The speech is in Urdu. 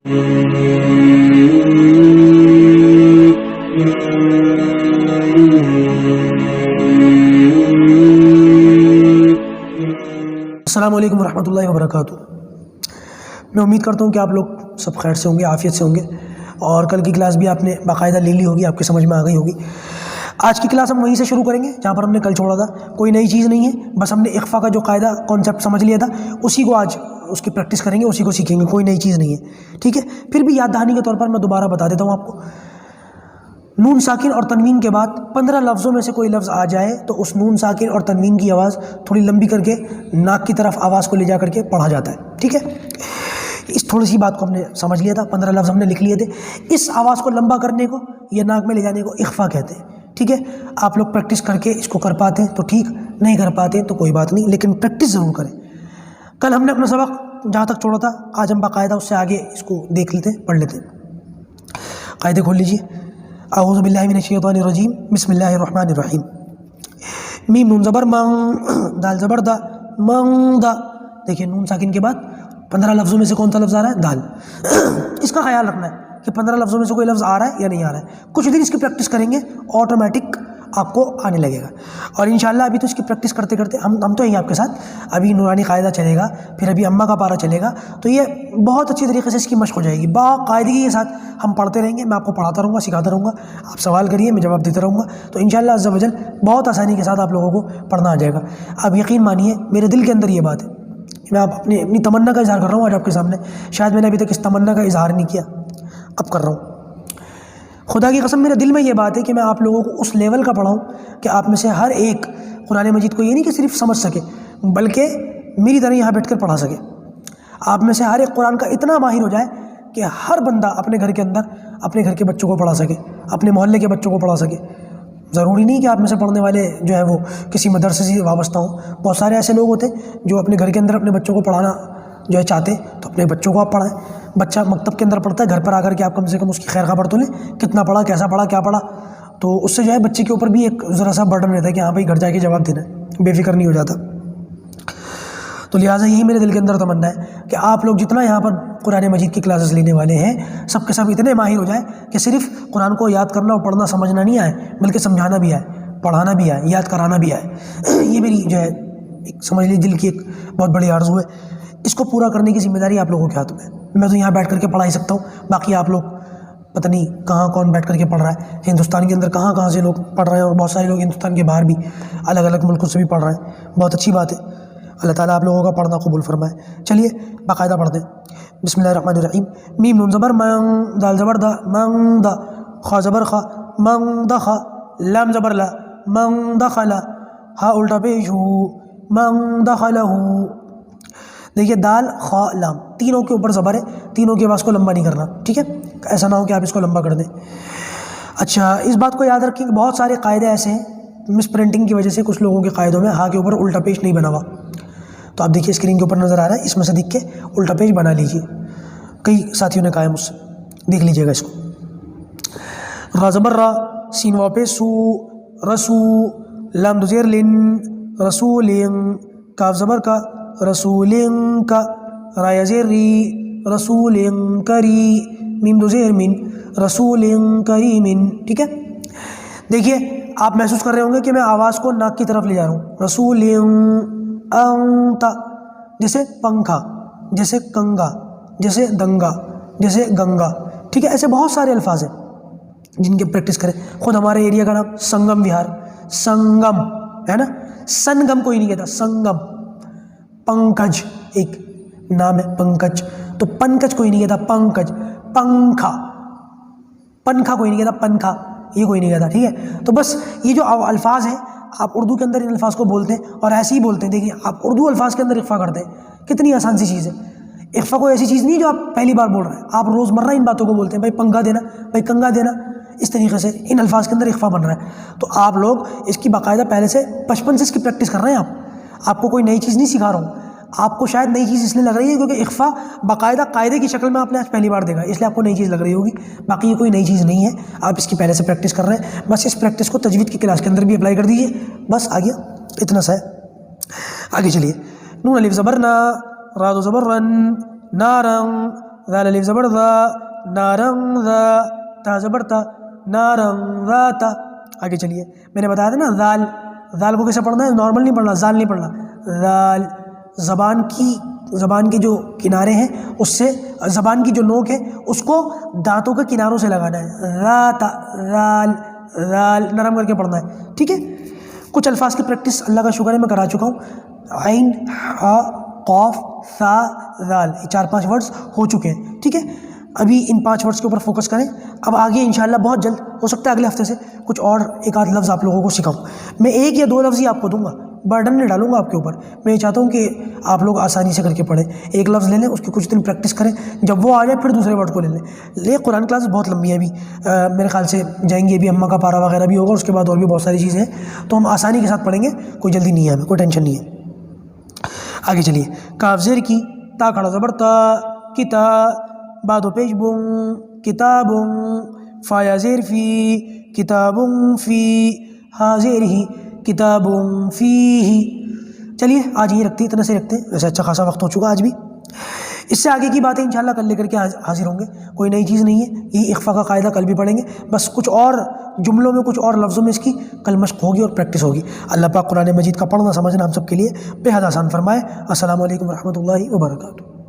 السلام علیکم ورحمۃ اللہ وبرکاتہ۔ میں امید کرتا ہوں کہ آپ لوگ سب خیر سے ہوں گے، عافیت سے ہوں گے، اور کل کی کلاس بھی آپ نے باقاعدہ لے لی ہوگی، آپ کے سمجھ میں آ گئی ہوگی۔ آج کی کلاس ہم وہیں سے شروع کریں گے جہاں پر ہم نے کل چھوڑا تھا۔ کوئی نئی چیز نہیں ہے، بس ہم نے اخفا کا جو قاعدہ کانسیپٹ سمجھ لیا تھا اسی کو آج اس کی پریکٹس کریں گے، اسی کو سیکھیں گے، کوئی نئی چیز نہیں ہے، ٹھیک ہے۔ پھر بھی یاد دہانی کے طور پر میں دوبارہ بتا دیتا ہوں آپ کو۔ نون ساکن اور تنوین کے بعد 15 لفظوں میں سے کوئی لفظ آ جائے تو اس نون ساکن اور تنوین کی آواز تھوڑی لمبی کر کے ناک کی طرف آواز کو لے جا کر کے پڑھا جاتا ہے، ٹھیک ہے۔ اس تھوڑی سی بات کو ہم نے سمجھ لیا تھا، 15 لفظ ہم نے لکھ لیے تھے۔ اس آواز کو لمبا کرنے کو یا ناک میں لے جانے کو اخفا کہتے ہیں، ٹھیک ہے۔ آپ لوگ پریکٹس کر کے اس کو کر پاتے ہیں تو ٹھیک، نہیں کر پاتے ہیں تو کوئی بات نہیں، لیکن پریکٹس ضرور کریں۔ کل ہم نے اپنا سبق جہاں تک چھوڑا تھا، آج ہم باقاعدہ اس سے آگے اس کو دیکھ لیتے ہیں، پڑھ لیتے ہیں۔ قاعدے کھول لیجیے۔ اعوذ باللہ من الشیطان الرجیم، بسم اللہ الرحمن الرحیم۔ میم نون زبر من، دال زبر دا، من دا۔ دیکھیے نون ساکن کے بعد 15 لفظوں میں سے کون سا لفظ آ رہا ہے؟ دال۔ اس کا خیال رکھنا ہے کہ 15 لفظوں میں سے کوئی لفظ آ رہا ہے یا نہیں آ رہا ہے۔ کچھ دن اس کی پریکٹس کریں گے، آٹومیٹک آپ کو آنے لگے گا، اور انشاءاللہ ابھی تو اس کی پریکٹس کرتے کرتے ہم تو ہیں آپ کے ساتھ۔ ابھی نورانی قاعدہ چلے گا، پھر ابھی اماں کا پارہ چلے گا، تو یہ بہت اچھی طریقے سے اس کی مشق ہو جائے گی۔ باقاعدگی کے ساتھ ہم پڑھتے رہیں گے، میں آپ کو پڑھاتا رہوں گا، سکھاتا رہوں گا، آپ سوال کریے میں جواب دیتا رہوں گا، تو انشاءاللہ عز و جل بہت آسانی کے ساتھ آپ لوگوں کو پڑھنا آ جائے گا۔ آپ یقین مانیے میرے دل کے اندر یہ بات ہے، میں اپنی تمنا کا اظہار کر رہا ہوں آج آپ کے سامنے۔ شاید میں نے ابھی تک اس تمنا کا اظہار نہیں کیا، اب کر رہا ہوں۔ خدا کی قسم میرے دل میں یہ بات ہے کہ میں آپ لوگوں کو اس لیول کا پڑھاؤں کہ آپ میں سے ہر ایک قرآن مجید کو یہ نہیں کہ صرف سمجھ سکے، بلکہ میری طرح یہاں بیٹھ کر پڑھا سکے۔ آپ میں سے ہر ایک قرآن کا اتنا ماہر ہو جائے کہ ہر بندہ اپنے گھر کے اندر اپنے گھر کے بچوں کو پڑھا سکے، اپنے محلے کے بچوں کو پڑھا سکے۔ ضروری نہیں کہ آپ میں سے پڑھنے والے جو ہے وہ کسی مدرسے سے وابستہ ہوں۔ بہت سارے ایسے لوگ ہوتے ہیں جو اپنے گھر کے اندر اپنے بچوں کو پڑھانا جو ہے چاہتے، تو اپنے بچوں کو آپ پڑھائیں۔ بچہ مکتب کے اندر پڑھتا ہے، گھر پر آ کر کے آپ کم سے کم اس کی خیر خبر تو لیں، کتنا پڑھا، کیسا پڑھا، کیا پڑھا، تو اس سے جو ہے بچے کے اوپر بھی ایک ذرا سا برڈن رہتا ہے کہ ہاں بھائی گھر جا کے جواب دینا ہے، بے فکر نہیں ہو جاتا۔ تو لہٰذا یہی میرے دل کے اندر تمنا ہے کہ آپ لوگ جتنا یہاں پر قرآن مجید کی کلاسز لینے والے ہیں، سب کے سب اتنے ماہر ہو جائیں کہ صرف قرآن کو یاد کرنا اور پڑھنا سمجھنا نہیں آئے، بلکہ سمجھانا بھی آئے، پڑھانا بھی آئے، یاد کرانا بھی آئے۔ یہ میری جو ہے سمجھ لیجیے دل کی ایک بہت بڑی آرزو ہے۔ اس کو پورا کرنے کی ذمہ داری آپ لوگوں کے ہاتھ میں ہے۔ میں تو یہاں بیٹھ کر کے پڑھا ہی سکتا ہوں، باقی آپ لوگ پتہ نہیں کہاں کون بیٹھ کر کے پڑھ رہا ہے۔ ہندوستان کے اندر کہاں کہاں سے لوگ پڑھ رہے ہیں، اور بہت سارے لوگ ہندوستان کے باہر بھی الگ الگ ملکوں سے بھی پڑھ رہے ہیں، بہت اچھی بات ہے۔ اللہ تعالیٰ آپ لوگوں کا پڑھنا قبول فرمائے۔ چلیے باقاعدہ پڑھتے ہیں۔ بسم اللہ الرحمن الرحیم۔ میم نون زبر من، دال زبر دا، من دا، خا زبر خا، من دخا، لام زبر لا، من دخلا، ہا الٹا پیش ہو، من دخلہ۔ دیکھیے دال، خا، لام تینوں کے اوپر زبر ہے، تینوں کی آواز کو لمبا نہیں کرنا، ٹھیک ہے، ایسا نہ ہو کہ آپ اس کو لمبا کر دیں۔ اچھا اس بات کو یاد رکھیں کہ بہت سارے قاعدے ایسے ہیں، مس پرنٹنگ کی وجہ سے کچھ لوگوں کے قاعدوں میں ہا کے اوپر الٹا پیش نہیں بنا ہوا، تو آپ دیکھیے اسکرین کے اوپر نظر آ رہا ہے، اس میں سے دیکھ کے الٹا پیج بنا لیجیے۔ کئی ساتھیوں نے کہا ہے مجھ سے، دیکھ لیجیے گا اس کو۔ را زبر را، سین واپس سو، رسو، لام دو زیر لن، رسولن، کاف زبر کا، رسولن کا، را زیر ری، رسولن کری، میم دو زیر من، رسولن کریمن، ٹھیک ہے۔ دیکھیے آپ محسوس کر رہے ہوں گے کہ میں آواز کو ناک کی طرف لے جا رہا ہوں۔ رسولن انتا، جیسے پنکھا، جیسے کنگا، جیسے دنگا، جیسے گنگا، ٹھیک ہے۔ ایسے بہت سارے الفاظ ہیں جن کی پریکٹس کریں۔ خود ہمارے ایریا کا نام سنگم وہار، سنگم ہے نا، سنگم کوئی نہیں کہتا، سنگم۔ پنکج ایک نام ہے، پنکج، تو پنکج کوئی نہیں کہتا، پنکج۔ پنکھا، پنکھا کوئی نہیں کہتا، پنکھا یہ کوئی نہیں کہتا، ٹھیک ہے۔ تو بس یہ جو الفاظ ہیں آپ اردو کے اندر ان الفاظ کو بولتے ہیں اور ایسے ہی بولتے ہیں۔ دیکھیے آپ اردو الفاظ کے اندر اخفا کرتے ہیں، کتنی آسان سی چیز ہے۔ اخفا کوئی ایسی چیز نہیں جو آپ پہلی بار بول رہے ہیں، آپ روزمرہ ان باتوں کو بولتے ہیں، بھائی پنکھا دینا، بھائی کنگا دینا، اس طریقے سے ان الفاظ کے اندر اخفا بن رہا ہے۔ تو آپ لوگ اس کی باقاعدہ پہلے سے بچپن سے اس کی پریکٹس کر رہے ہیں۔ آپ کو کوئی نئی چیز نہیں سکھا رہا ہوں، آپ کو شاید نئی چیز اس لیے لگ رہی ہے کیونکہ اخفا باقاعدہ قاعدے کی شکل میں آپ نے آج پہلی بار دیکھا، اس لیے آپ کو نئی چیز لگ رہی ہوگی، باقی یہ کوئی نئی چیز نہیں ہے، آپ اس کی پہلے سے پریکٹس کر رہے ہیں۔ بس اس پریکٹس کو تجوید کی کلاس کے اندر بھی اپلائی کر دیجیے، بس آ گیا، اتنا سا ہے۔ آگے چلیے۔ نون الف زبر نا، را دو زبر رن، نارن، ذال الف زبر ذا، نارنگ ذا، تا زبر تا، نارنگ ذات۔ آگے چلیے، میں نے بتایا تھا نا ذال، ذال کو کیسے پڑھنا ہے؟ نارمل نہیں پڑھنا، ذال نہیں پڑھنا، ذال زبان کے جو کنارے ہیں اس سے، زبان کی جو نوک ہے اس کو دانتوں کے کناروں سے لگانا ہے، ذات، ذال، ذال نرم کر کے پڑھنا ہے، ٹھیک ہے۔ کچھ الفاظ کی پریکٹس اللہ کا شکر ہے میں کرا چکا ہوں، عین، ہا، قاف، ثا، ذال، یہ 4-5 ورڈز ہو چکے ہیں، ٹھیک ہے۔ ابھی ان 5 ورڈز کے اوپر فوکس کریں۔ اب آگے انشاءاللہ بہت جلد، ہو سکتا ہے اگلے ہفتے سے کچھ اور ایک آدھ لفظ آپ لوگوں کو سکھاؤں۔ میں 1 یا 2 لفظ ہی آپ کو دوں گا، برڈن نہیں ڈالوں گا آپ کے اوپر۔ میں یہ چاہتا ہوں کہ آپ لوگ آسانی سے کر کے پڑھیں، ایک لفظ لے لیں، اس کی کچھ دن پریکٹس کریں، جب وہ آ جائے پھر دوسرے ورڈ کو لے لیں۔ قرآن کلاس بہت لمبی ہے، ابھی میرے خیال سے جائیں گے، ابھی اماں کا پارا وغیرہ بھی ہوگا، اس کے بعد اور بھی بہت ساری چیزیں ہیں، تو ہم آسانی کے ساتھ پڑھیں گے، کوئی جلدی نہیں ہے ہمیں، کوئی ٹینشن نہیں ہے۔ آگے چلیے، کاف زیر کی، تا کھڑا زبر تا، کتا، بعد و پیش بن، کتاب، فا یا زیر فی، کتاب فی، ہا زیر ہی، کتاب فی ہی۔ چلیے آج یہ رکھتے ہیں، اتنا سے رکھتے ہیں، ویسے اچھا خاصا وقت ہو چکا آج بھی۔ اس سے آگے کی باتیں انشاءاللہ کل لے کر کے حاضر ہوں گے، کوئی نئی چیز نہیں ہے، یہ اخفا کا قاعدہ کل بھی پڑھیں گے، بس کچھ اور جملوں میں، کچھ اور لفظوں میں اس کی کل مشق ہوگی اور پریکٹس ہوگی۔ اللہ پاک قرآن مجید کا پڑھنا سمجھنا ہم سب کے لیے بے حد آسان فرمائے۔ السلام علیکم ورحمۃ اللہ وبرکاتہ۔